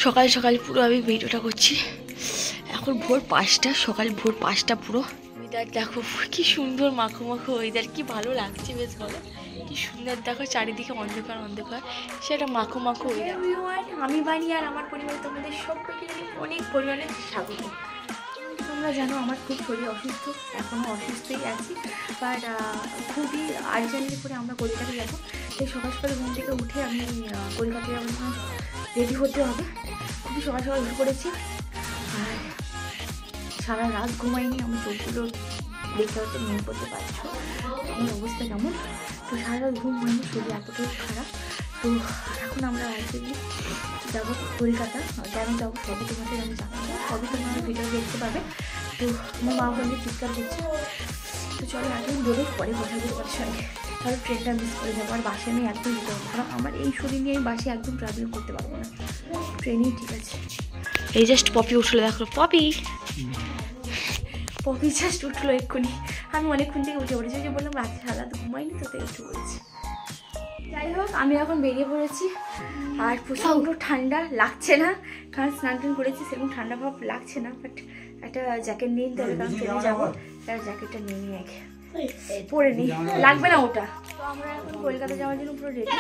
সকাল সকাল পুরো আমি ভিডিওটা করছি। এখন ভোর 5টা, সকাল ভোর 5টা পুরো। ওয়েদার দেখো কি সুন্দর, মাখো মাখো ওয়েদার, কি ভালো লাগছে বেশ। ভালো, কি সুন্দর দেখো, চারিদিকে অন্ধকার অন্ধকার, সেটা মাখো মাখো ওয়েদার। আমি বানি আর আমার পরিবার তোমাদের সবাইকে অনেক পরিমাণে স্বাগত। তোমরা জানো আমার খুব শরীর অসুস্থ, এখনও অসুস্থই আছি, বাট খুবই আর্জেন্টলি করে আমরা কলকাতা যাবো। তাই সকাল সকাল ঘুম থেকে উঠে আমি কলকাতায় যাওয়ার জন্য রেডি হতে হবে। খুবই সকাল সকাল উঠে পড়েছি আর সারা রাত ঘুমাইনি। আমি চোখগুলো দেখতে হতে মনে করতে পারছো আমার অবস্থা কেমন। তো সারা রাত ঘুম হয়নি, শরীর এতটাই খারাপ। তো এখন আমরা রাজধানী যাবো কলকাতা। কেন যাবো সবই তোমাদের আমি জানাবো, সবই তোমরা আমার ভিডিও দেখতে পাবে। তো আমার মা বললে চিৎকার করছে। তো চলো এখন বেরো, পরে কথা বলতে পারছি সঙ্গে, তাহলে ট্রেনটা মিস করে যাবো। আর বাসে আমি একদম যেতে পারবো, কারণ আমার এই শরীর নিয়ে আমি বাসে একদম ট্রাভেল করতে পারবো না, ট্রেনেই ঠিক আছে। এই জাস্ট পপি উঠলো, দেখো পপি, পপি জাস্ট উঠলো এক্ষুনি। আমি অনেকক্ষণ থেকে উঠে পড়েছি, যে বললাম রাতে সারা ঘুমাইনি, তো তাই উঠে পড়েছি। যাই হোক, আমি এখন বেরিয়ে পড়েছি আর প্রচণ্ড ঠান্ডা লাগছে না, কারণ স্নান টান করেছি, সেরকম ঠান্ডা ভাব লাগছে না। বাট একটা জ্যাকেট নিয়ে নিতে হবে, কারণ ট্রেনে যাবো। তার জ্যাকেটটা নিয়ে নিয়ে আগে পরে নিই, লাগবে না ওটা। তো আমরা এখন কলকাতা যাওয়ার জন্য পুরো রেডি।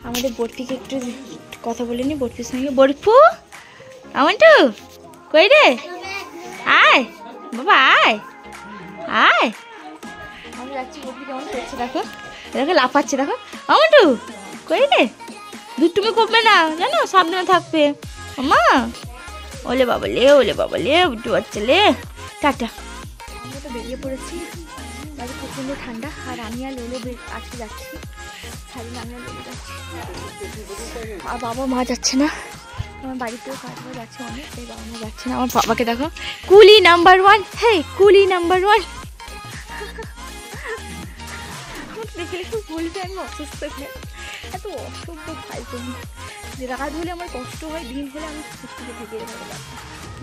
আমাদের বরপিকে একটু কথা বলে নি, বরপির সঙ্গে। বরপু আমন্টু কই রে, আয় বাবা আয় আয়। আমি যাচ্ছি, বরপি কেমন করছে দেখো, দেখো লাফাচ্ছে দেখো। আমন্টু কই রে, দুধ তুমি কমবে না জানো, সাবধানে থাকবে মা। ওলে বাবা লে, ওলে বাবা লে, উঠতে পারছে লে, টাটা। আমরা তো বেরিয়ে পড়েছি, বাড়ি প্রচণ্ড ঠান্ডা। আর আমি আর লোলো আজকে যাচ্ছি, সারি আমি আর লোলো যাচ্ছি, আর বাবা মা যাচ্ছে না। আমার বাড়িতেও কাজ হয়ে যাচ্ছে অনেক, তাই বাবা মা যাচ্ছে না। আমার বাবাকে দেখো, কুলি নাম্বার 1, হ্যাঁ কুলি নাম্বার 1। দেখলে খুব বলবে আমি অসুস্থ হয়ে, এত অসুস্থ খাই তুমি। রাত হলে আমার কষ্ট হয়, দিন হলে আমি সুস্থকে থেকে যাবো।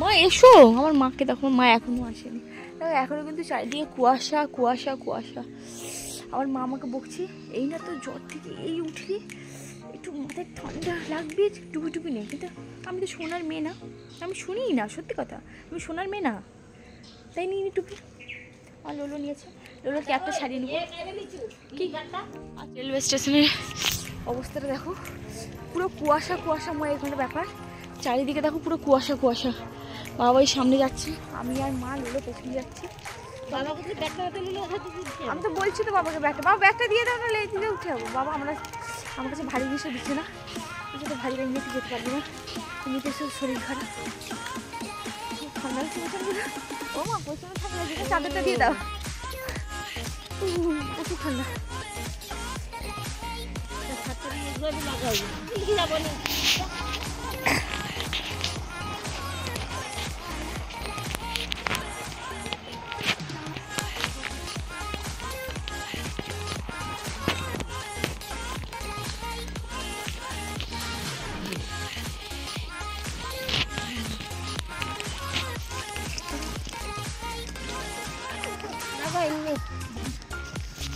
মা এসো, আমার মাকে দেখো, মা এখনও আসেনি। দেখো এখনও কিন্তু চারিদিকে কুয়াশা কুয়াশা কুয়াশা। আমার মা আমাকে বকছে, এই না তো জ্বর থেকে এই উঠলি, একটু মাথায় ঠান্ডা লাগবে, টুপি টুপি নেই। কিন্তু আমি তো সোনার মেয়ে না, আমি শুনিই না, সত্যি কথা, আমি সোনার মেয়ে না, তাই নিয়ে নি টুপি। আর লোলো নিয়েছে, লোলো ক্যাবটা ছাড়িয়ে নেবো। কি রেলওয়ে স্টেশনের অবস্থাটা দেখো, পুরো কুয়াশা কুয়াশাময় এখানে ব্যাপার। চারিদিকে দেখো পুরো কুয়াশা কুয়াশা। বাবা ওই সামনে যাচ্ছে, আমি আর মা লোলো পেছনে যাচ্ছি। আমি তো বলছি তো বাবাকে ব্যাগটা, বাবা ব্যাগটা দিয়ে দাও, নাহলে এই দিকে উঠে যাবো। বাবা আমরা আমার কাছে ভারী জিনিসটা দিচ্ছে না, এই তো ভারী ব্যাগ নিয়ে যেতে পারবো না, এমনিতে শরীর খারাপ, ঠান্ডা হচ্ছে প্রচন্ড। ও মা প্রচন্ড ঠান্ডা লাগছে, চাদরটা দিয়ে দাও, প্রচুর ঠান্ডা।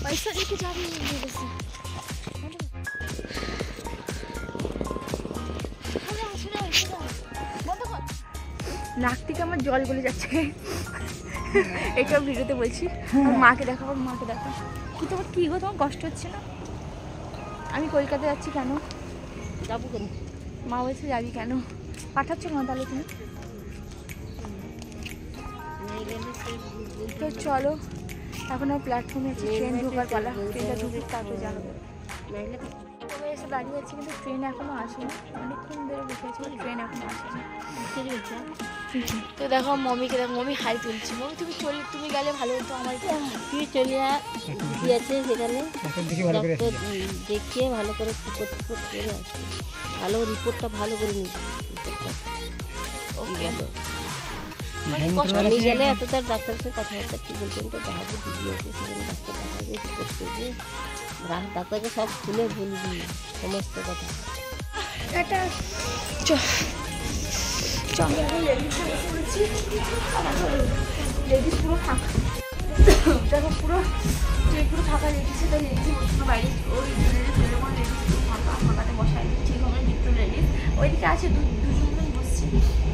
पैसा लेके जा रही है से। নাক থেকে আমার জল গলে যাচ্ছে, এটাও ভিডিওতে বলছি। আমার মাকে দেখো, আমার মাকে দেখো, কি তোমার কী গো, তোমার কষ্ট হচ্ছে না? আমি কলকাতা যাচ্ছি, কেন যাবো কেন? মা বলছে যাবি কেন, পাঠাচ্ছ না তাহলে তুমি? তো চলো, এখন আর প্ল্যাটফর্মে আছে, ট্রেন ঢোকার পালা, ট্রেনটা ঢুকুক তারপর জানাবো। তবে এসে দাঁড়িয়ে যাচ্ছি, কিন্তু ট্রেন এখনও আসেনি, অনেকক্ষণ ধরে বসে আছি, ট্রেন এখনও আসেনি। তো দেখো মমিকে দেখো, মমি হাই তুলছি। মমি তুমি গেলে ভালো হতো, আমার তুই চলে দিয়েছে সেখানে, দেখিয়ে ভালো করে রিপোর্ট করে আসি, ভালো রিপোর্টটা ভালো করে নিচ্ছি। আমি গেলে এত তার ডাক্তারের সাথে কথাবার্তা ঠিক বলছেন, তো দেখাবো দিদি আছে সেখানে ডাক্তার দেখাবে, রিপোর্ট করবে, ডাক্তারকে সব খুলে বলবি সমস্ত কথা। এটা লেডিস পুরো ফাঁকা, দেখো পুরো ট্রেন পুরো ফাঁকা, লেডিসে তাই লেডিসই বসে বাইরে, ওই লেডিস পুরো ফাঁকা, ফাঁকাতে বসায় ঠিক হবে, মিত্র লেডিস ওইদিকে আছে, দুজন বসে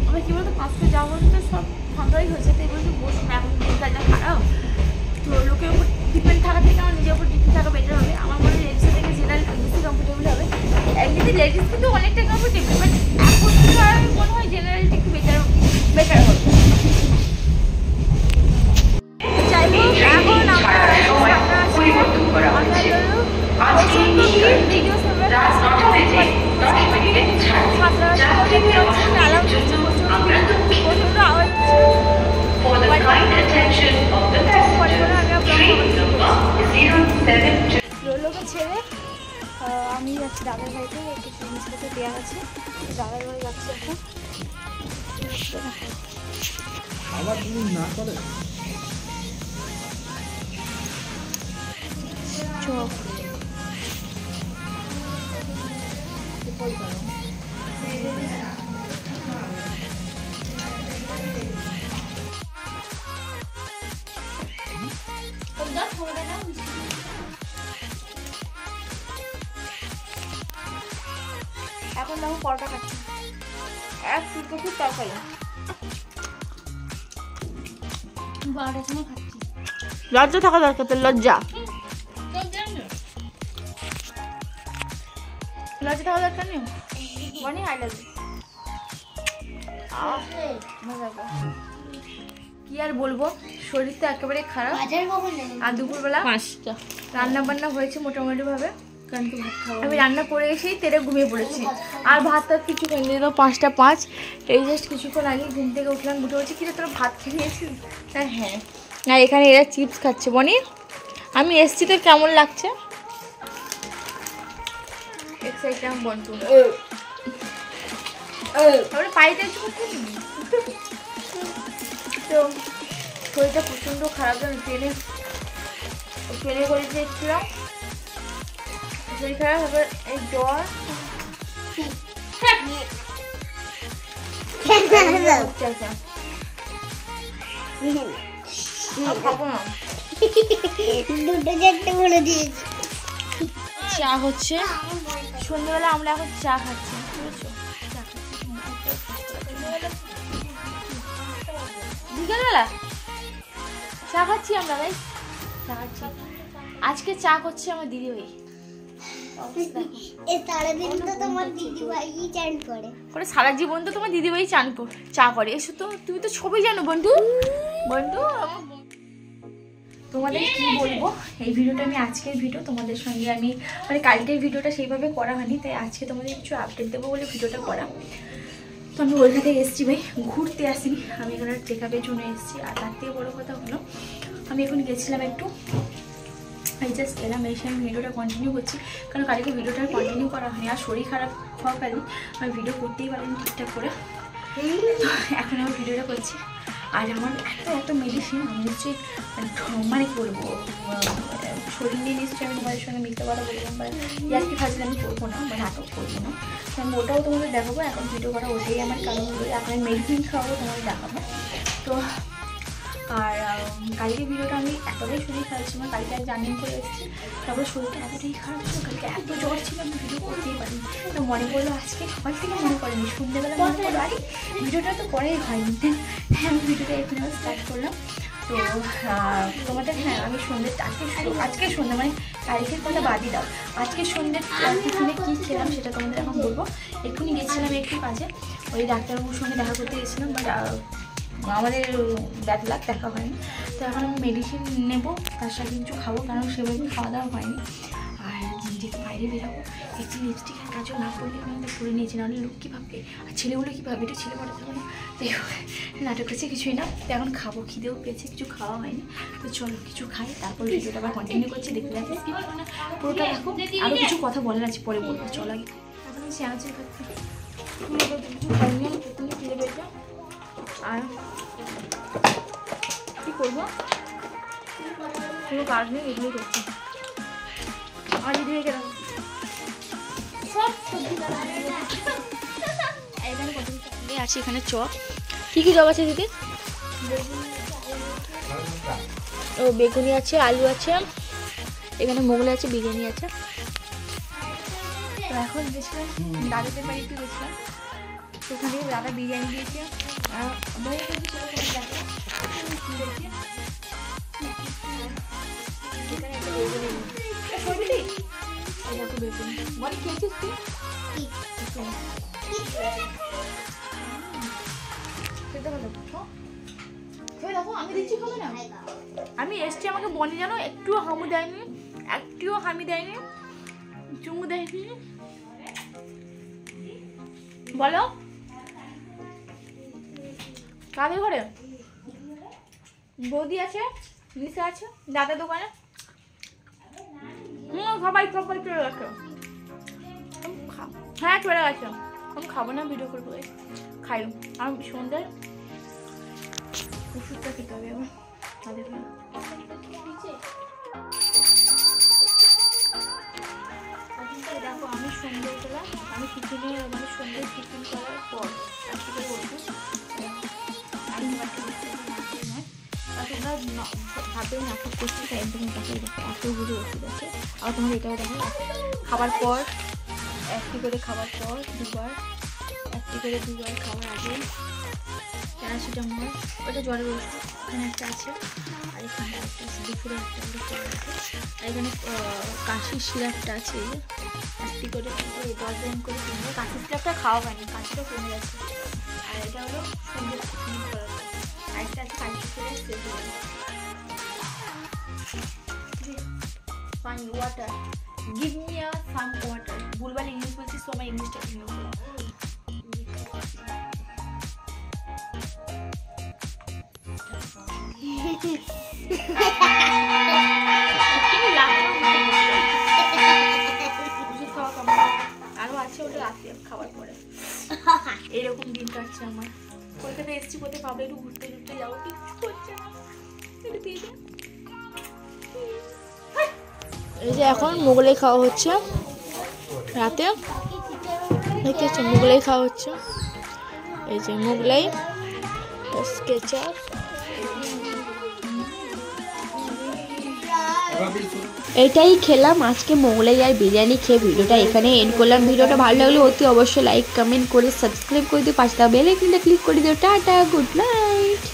আমরা কী বলতো 5টা যাওয়া তো সব ফাঁকাই হয়েছে, তাই বলছি বসুন এখন দিনকালটা খারাপ, তো লোকের উপর ডিপেন্ড থাকা থেকে আমার নিজের উপর ডিপেন্ড থাকা বেটার হবে। আমার মনে হয় লেডিসের থেকে জেনারেল বেশি কমফোর্টেবল হবে। এমনিতে লেডিস কিন্তু অনেকটা কমফোর্টেবল, বাট এখন তো আর মনে হয় জেনারেলটা একটু বেটার হবে। যাই হোক, এখন আমরা লোকে ছেড়ে আমি যাচ্ছি দাদার বাড়িতে, একটু জিনিস থেকে দেওয়া আছে, দাদার বাড়ি যাচ্ছি এখন। আবার তুমি না করে চোখ এখন দেখো পরোটা খাচ্ছি, এক ফুলকপির তরকারি 12টার সময় খাচ্ছি। লজ্জা থাকা দরকার, তোর লজ্জা থাকা দরকার নেই। বনি আই লাভ কি আর বলবো, শরীর তো একেবারে খারাপ। আর দুপুরবেলা 5টা রান্না বান্না হয়েছে মোটামুটি ভাবে, আমি রান্না করে এসেই তেরে ঘুমিয়ে পড়েছি, আর ভাত কিছু খেয়ে দিল 5টা 5। এই জাস্ট কিছুক্ষণ আগে ঘুম থেকে উঠলাম, উঠে বলছি কিরে তোরা ভাত খেয়ে নিয়েছিস? হ্যাঁ। আর এখানে এরা চিপস খাচ্ছে। বনি আমি এসছি, তো কেমন লাগছে? এক্সাইটমেন্ট বন্ধু পাইতে তো শরীরটা প্রচণ্ড খারাপ, যেন ট্রেনে করে দেখছিলাম, শরীর খারাপ হবে, এই জ্বর খাবো না। চা হচ্ছে সন্ধ্যেবেলা, আমরা এখন চা খাচ্ছি, বুঝেছো? বিকেলবেলা চা খাচ্ছি আমরা, ভাই চা খাচ্ছি। আজকে চা করছে আমার দিদি ভাই, সারাদিন তো তোমার দিদি ভাই চান করে, সারা জীবন তো তোমার দিদি ভাই চা করে। এসো তো, তুমি তো সবই জানো বন্ধু। তোমাদের কি বলবো, এই ভিডিওটা আমি আজকের ভিডিও তোমাদের সঙ্গে আমি মানে কালকের ভিডিওটা সেইভাবে করা হয়নি, তাই আজকে তোমাদের কিছু আপডেট দেবো বলে ভিডিওটা করা। তো আমি ওইখান থেকে এসেছি ভাই, ঘুরতে আসিনি, আমি এখানে চেক আপের জন্য এসেছি। আর তার থেকে বড়ো কথা হলো, আমি এখন গেছিলাম একটু, আমি জাস্ট এলাম, এসে আমি ভিডিওটা কন্টিনিউ করছি, কারণ কালকে ভিডিওটা কন্টিনিউ করা হয়নি। আর শরীর খারাপ হওয়াকালীন আমি ভিডিও করতেই পারিনি ঠিকঠাক করে, তো এখন আমি ভিডিওটা করছি। আর আমার এত মেডিসিন, আমি হচ্ছে মানে কী বলবো, শরীর নিয়ে নিশ্চয়ই আমি তোমাদের সঙ্গে মিথ্যা কথা বললাম, বা ইয়ার্কি ফাজলে আমি করবো না, বা নাটক করবো না, তো আমি ওটাও তোমাদের দেখাবো। এখন ভিডিও করা ওটাই আমার কারণ, এখন আমি মেডিসিন খাওয়াবো, তোমাদের দেখাবো। তো আর কালকে ভিডিওটা আমি এতটাই শরীর খারাপ ছিল, কালকে আর জার্নি করে এসেছি, তারপরে শরীরটা এতটাই খারাপ ছিল, কালকে এত জ্বর ছিল, আমি ভিডিও করতেই পারিনি। তো মনে পড়লো আজকে, সকাল থেকে মনে করেনি, সন্ধ্যেবেলা মনে করলো আরে ভিডিওটা তো করেই হয়নি, আমি ভিডিওটা এখানে স্টার্ট করলাম। তো তোমাদের হ্যাঁ, আমি আজকে সন্ধ্যে মানে কালকের কথা বাদই দাও, আজকে সন্ধ্যে টিফিনে কী খেলাম সেটা তোমাদের এখন বলবো। এক্ষুনি গেছিলাম একটু কাজে, ওই ডাক্তারবাবুর সঙ্গে দেখা করতে গেছিলাম, বাট আমাদের ব্যাড লাক দেখা হয়নি। তো এখন আমি মেডিসিন নেবো, তার সাথে কিছু খাবো, কারণ সেভাবে খাওয়া দাওয়া হয়নি। আর যেহেতু বাইরে বেরোবো, একটি লিপস্টিকের কাজও না করলে আমি করে নিয়েছি, নাহলে লোক কী ভাববে, আর ছেলেগুলো কী ভাববে, এটা ছেলে পড়াতে হবে না। তাই নাটক হচ্ছে কিছুই না, তো এখন খাবো, খিদেও পেয়েছে, কিছু খাওয়া হয়নি। তো চলো কিছু খাই, তারপর ভিডিওটা আবার কন্টিনিউ করছি, দেখতে যাচ্ছি পুরোটা দেখো। আরও কিছু কথা বলার আছে, পরে বলবো, চলো আগে এখন আমি স্যাঁচে খাচ্ছি, কিছু খাইনি, আমি প্রথমে খিদে পেয়েছে। আর কী করবো, কোনো কাজ নেই, এগুলোই করছি। আমার দিদি ভাই কেন আছে এখানে চপ, কী কী চপ আছে দিদি? ও বেগুনি আছে, আলু আছে, এখানে মোগলাই আছে, বিরিয়ানি আছে। তো এখন গেছিলাম দাদাদের বাড়িতে, গেছিলাম তো ওখান থেকে দাদা বিরিয়ানি দিয়েছে আর দেখো আমি দিচ্ছি খাবে না আমি এসছি আমাকে বনি জানো একটুও হামু দেয়নি একটুও হামি দেয়নি চুমু দেয়নি বলো কাদের ঘরে বৌদি আছে নিশা আছে দাদার দোকানে সবাই সবাই চলে গেছে হ্যাঁ চলে গেছে আমি খাবো না ভিডিও করবো খাই আমি সন্ধ্যায় ওষুধটা খেতে হবে এবার তাদের দেখো আমি সন্ধ্যেবেলা আমি টিফিনে মানে সন্ধ্যে টিফিন করার পর আজকে ওষুধ তোমরা ভাবে নাটক করছি তাই তুমি দেখো এতগুলো ওষুধ আছে আর তোমার এটাও দেখো খাবার পর একটি করে খাবার পর দুবার একটি করে দুবার খাবার আগে প্যারাসিটামল ওটা জ্বরের ওষুধ এখানে একটা আছে আর এখানে একটা আছে দুপুরে একটা আছে আর এখানে কাশির সিরাপটা আছে একটি করে 10 দিন করে কিনবে কাশির সিরাপটা খাওয়া হয়নি কাশিটা কমে গেছে আর এটা হলো সন্ধ্যে টিফিন করার পর আরেকটা আছে কাশির সিরাপ শেষ হয়ে গেছে পানি water give me a some water ভুলভাল ইংলিশ বলছি সো আমার ইংলিশটা কিনে বলো আরো আছে ওটা রাতে খাবার পরে এরকম দিন কাটছে আমার কলকাতা এসছি কোথায় ভাবলে একটু ঘুরতে ঘুরতে যাবো কিছু করছে না এই যে এখন মোগলাই খাওয়া হচ্ছে রাতে দেখতে মোগলাই খাওয়া হচ্ছে এই যে মোগলাই কেচাপ এটাই খেলাম আজকে মোগলাই আর বিরিয়ানি খেয়ে ভিডিওটা এখানে এন্ড করলাম ভিডিওটা ভালো লাগলে অতি অবশ্যই লাইক কমেন্ট করে সাবস্ক্রাইব করে দিও পাশে বেল আইকনটা ক্লিক করে দিও টাটা গুড নাইট।